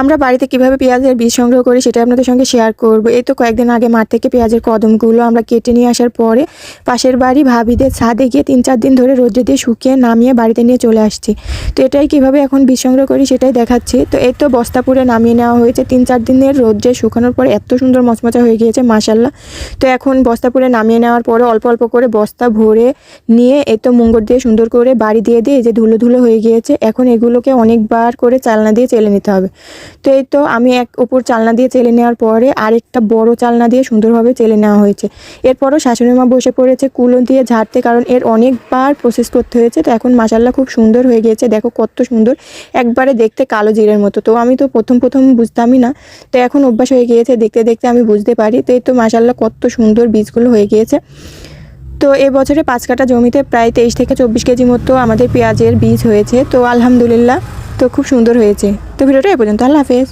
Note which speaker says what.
Speaker 1: আমরা বাড়িতে কিভাবে পেঁয়াজের বীজ সংগ্রহ করি সেটা আপনাদের সঙ্গে শেয়ার করব। এই তো কয়েকদিন আগে মাঠ থেকে পেঁয়াজের কদমগুলো আমরা কেটে নিয়ে আসার পরে পাশের বাড়ি ভাবিদের ছাদে গিয়ে 3-4 দিন ধরে রোদ্রে দিয়ে শুকিয়ে নামিয়ে বাড়িতে নিয়ে চলে আসছি। তো এটাই কিভাবে এখন বীজ সংগ্রহ করি সেটাই দেখাচ্ছি। তো এই তো বস্তা পুরে নামিয়ে নেওয়া হয়েছে 3-4 দিনের রোদ্রে শুকানোর পরে এত সুন্দর মচমচা হয়ে গিয়েছে মাশাআল্লাহ। তো এখন বস্তা পুরে নামিয়ে নেওয়ার পরে অল্প অল্প করে বস্তা ভরে নিয়ে এই তো মুঙ্গর দিয়ে সুন্দর করে বাড়ি দিয়ে এই যে ধুলো ধুলো হয়ে গিয়েছে। এখন এগুলোকে অনেকবার করে চালনা দিয়ে চেলে নিতে হবে। তো এই তো আমি এক উপর চালনা দিয়ে চেলে নেওয়ার পরে আরেকটা বড় চালনা দিয়ে সুন্দরভাবে চেলে নেওয়া হয়েছে। এরপরও শাশুড়ি মা বসে পড়েছে কুলো দিয়ে ঝাড়তে, কারণ এর অনেকবার প্রসেস করতে হয়েছে। তো এখন মাশাআল্লাহ খুব সুন্দর হয়ে গিয়েছে, দেখো কত সুন্দর, একবারে দেখতে কালো জিরের মতো। তো আমি তো প্রথম বুঝতামই না, তো এখন অভ্যাস হয়ে গিয়েছে, দেখতে দেখতে আমি বুঝতে পারি। তো এই তো মাশাআল্লাহ কত সুন্দর বীজগুলো হয়ে গিয়েছে। তো এবছরে 5 কাঠা জমিতে প্রায় 23 থেকে 24 কেজি মতো আমাদের পেঁয়াজের বীজ হয়েছে। তো আলহামদুলিল্লাহ, তো খুব সুন্দর হয়েছে। তো ভিডিওটা এ পর্যন্ত, আল্লাহ হাফেজ।